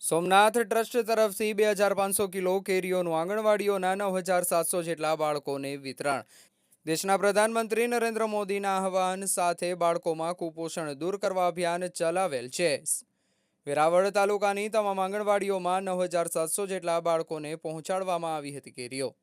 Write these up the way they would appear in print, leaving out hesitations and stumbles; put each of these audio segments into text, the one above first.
Somnath trust તરફથી 2500 kilo કેરીઓનું આંગણવાડીઓના 9700 જેટલા બાળકોને વિતરણ। દેશના પ્રધાનમંત્રી નરેન્દ્ર મોદીના આહવાન સાથે બાળકોમાં કુપોષણ દૂર કરવા અભિયાન ચલાવેલ છે। વેરાવળ તાલુકાની તમામ આંગણવાડીઓમાં 9700 જેટલા બાળકોને પહોંચાડવામાં આવી હતી કેરીઓ।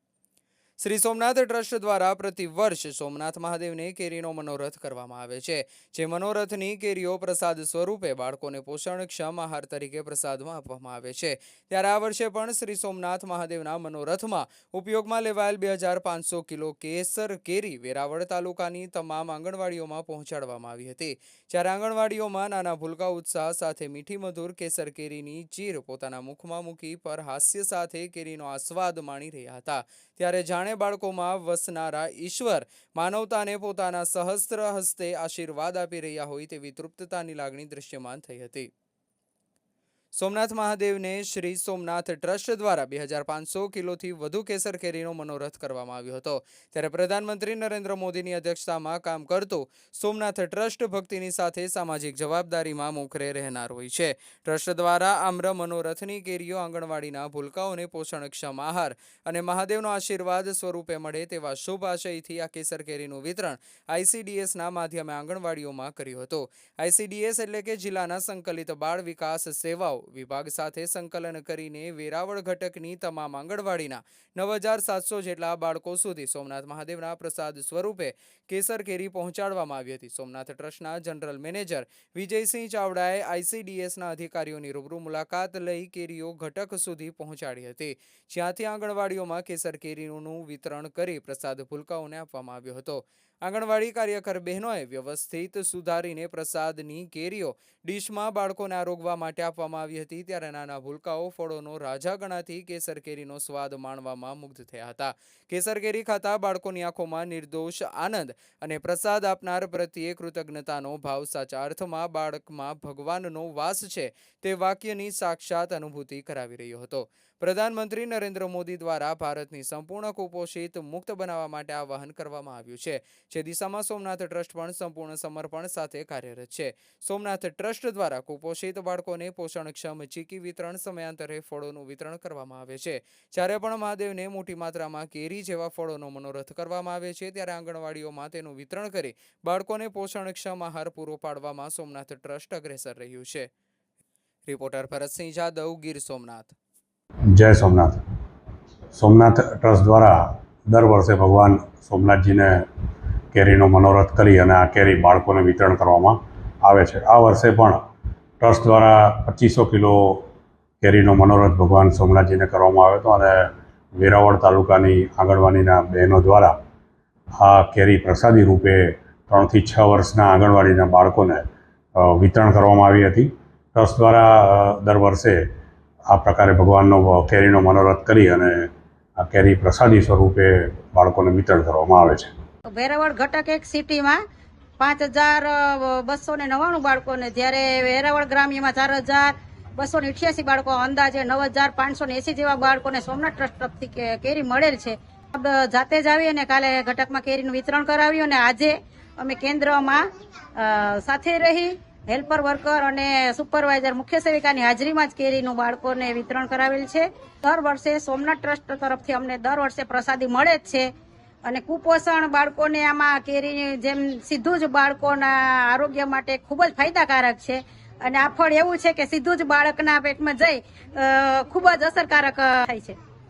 શ્રી સોમનાથ ટ્રસ્ટ દ્વારા પ્રતિ વર્ષ સોમનાથ મહાદેવને કેરીનો મનોરથ કરવામાં આવે છે, જે મનોરથની કેરીઓ પ્રસાદ સ્વરૂપે બાળકોને પોષણક્ષમ આહાર તરીકે પ્રસાદમાં આપવામાં આવે છે। ત્યારે આ વર્ષે પણ શ્રી સોમનાથ મહાદેવના મનોરથમાં ઉપયોગમાં લેવાયેલ 2500 કિલો કેસર કેરી વેરાવળ તાલુકાની તમામ આંગણવાડીઓમાં પહોંચાડવામાં આવી હતી। જ્યારે આંગણવાડીઓમાં નાના ભૂલકા ઉત્સાહ સાથે મીઠી મધુર કેસર કેરીની ચીર પોતાના મુખમાં મૂકી પર હાસ્ય સાથે કેરીનો આસ્વાદ માણી રહ્યા હતા। ત્યારે જાણે બાળકોમાં વસનારા ઈશ્વર માનવતાને પોતાના સહસ્ત્ર હસ્તે આશીર્વાદ આપી રહ્યા હોય તેવી તૃપ્તતાની લાગણી દૃશ્યમાન થઈ હતી। સોમનાથ મહાદેવને શ્રી સોમનાથ ટ્રસ્ટ દ્વારા 2500 કિલોથી વધુ કેસર કેરીનો મનોરથ કરવામાં આવ્યો હતો। ત્યારે પ્રધાનમંત્રી નરેન્દ્ર મોદીની અધ્યક્ષતામાં કામ કરતું સોમનાથ ટ્રસ્ટ ભક્તિની સાથે સામાજિક જવાબદારીમાં મોખરે રહેનાર હોય છે। ટ્રસ્ટ દ્વારા આમ્ર મનોરથની કેરીઓ આંગણવાડીના ભૂલકાઓને પોષણક્ષમ આહાર અને મહાદેવનો આશીર્વાદ સ્વરૂપે મળે તેવા શુભ આશયથી આ કેસર કેરીનું વિતરણ ICDSના માધ્યમે આંગણવાડીઓમાં કર્યું હતું। ICDS એટલે કે જિલ્લાના સંકલિત બાળ વિકાસ સેવાઓ વિભાગ સાથે સંકલન કરીને વેરાવળ ઘટકની તમામ આંગણવાડીના 9700 જેટલા બાળકો સુધી સોમનાથ મહાદેવના પ્રસાદ સ્વરૂપે કેસર કેરી પહોંચાડવામાં આવી હતી। સોમનાથ ટ્રસ્ટના જનરલ મેનેજર વિજયસિંહ ચાવડાએ ICDSના અધિકારીઓની રૂબરૂ મુલાકાત લઈ કેરીઓ ઘટક સુધી પહોંચાડી હતી, જ્યાંથી આંગણવાડીઓમાં કેસર કેરીનું વિતરણ કરી પ્રસાદ ભૂલકાઓને આપવામાં આવ્યો હતો। આંગણવાડી કાર્યકર બહેનોએ વ્યવસ્થિત સુધારીને પ્રસાદની કેરીઓ ડીશમાં બાળકોને આરોગવા માટે આપવામાં આવી હતી। ત્યારે નાના ભૂલકાઓ ફળોનો રાજા ગણાતી કેસર કેરીનો સ્વાદ માણવામાં મુગ્ધ થયા હતા। કેસર કેરી ખાતા બાળકોની આંખોમાં નિર્દોષ આનંદ અને પ્રસાદ આપનાર પ્રત્યે કૃતજ્ઞતાનો ભાવ સાચા અર્થમાં બાળકમાં ભગવાનનો વાસ છે તે વાક્યની સાક્ષાત અનુભૂતિ કરાવી રહ્યો હતો। પ્રધાનમંત્રી નરેન્દ્ર મોદી દ્વારા ભારતની સંપૂર્ણ કુપોષિત મુક્ત બનાવવા માટે આહવાન કરવામાં આવ્યું છે, જે દિશામાં સોમનાથ ટ્રસ્ટ પણ સંપૂર્ણ સમર્પણ સાથે કાર્યરત છે। સોમનાથ ટ્રસ્ટ દ્વારા કુપોષિત બાળકોને પોષણક્ષમ ચીકી વિતરણ સમયાંતરે ફળોનું વિતરણ કરવામાં આવે છે। જ્યારે પણ મહાદેવને મોટી માત્રામાં કેરી જેવા ફળોનો મનોરથ કરવામાં આવે છે, ત્યારે આંગણવાડીઓમાં તેનું વિતરણ કરી બાળકોને પોષણક્ષમ આહાર પૂરો પાડવામાં સોમનાથ ટ્રસ્ટ અગ્રેસર રહ્યું છે। રિપોર્ટર ભરતસિંહ જાદવ, ગીર સોમનાથ। જય સોમનાથ। સોમનાથ ટ્રસ્ટ દ્વારા દર વર્ષે ભગવાન સોમનાથજીને કેરીનો મનોરથ કરી અને આ કેરી બાળકોને વિતરણ કરવામાં આવે છે। આ વર્ષે પણ ટ્રસ્ટ દ્વારા 2500 કિલો કેરીનો મનોરથ ભગવાન સોમનાથજીને કરવામાં આવ્યો હતો અને વેરાવળ તાલુકાની આંગણવાડીના બહેનો દ્વારા આ કેરી પ્રસાદી રૂપે 3 થી 6 વર્ષના આંગણવાડીના બાળકોને વિતરણ કરવામાં આવી હતી। ટ્રસ્ટ દ્વારા દર વર્ષે આ પ્રકારે ભગવાનનો કેરીનો મનોરથ કરી અને આ કેરી પ્રસાદી સ્વરૂપે બાળકોને વિતરણ કરવામાં આવે છે। વેરાવળ ઘટક એક સિટીમાં 5299 બાળકોને, જ્યારે વેરાવળ ગ્રામ્યમાં 4288 બાળકો, અંદાજે 9580 જેવા બાળકોને સોમનાથ ટ્રસ્ટ તરફથી કેરી મળેલ છે। જાતે જ આવી અને કાલે ઘટકમાં કેરીનું વિતરણ કરાવ્યું અને આજે અમે કેન્દ્રમાં સાથે રહી હેલ્પર વર્કર અને સુપરવાઇઝર મુખ્ય સેવિકાની હાજરીમાં જ કેરીનું બાળકોને વિતરણ કરાવેલ છે। દર વર્ષે સોમનાથ ટ્રસ્ટ તરફથી અમને દર વર્ષે પ્રસાદી મળે જ છે અને કુપોષણ બાળકોને આમાં કેરી જેમ સીધું જ બાળકોના આરોગ્ય માટે ખૂબ જ ફાયદાકારક છે અને આ ફળ એવું છે કે સીધું જ બાળકના પેટમાં જઈ ખૂબ જ અસરકારક થાય છે।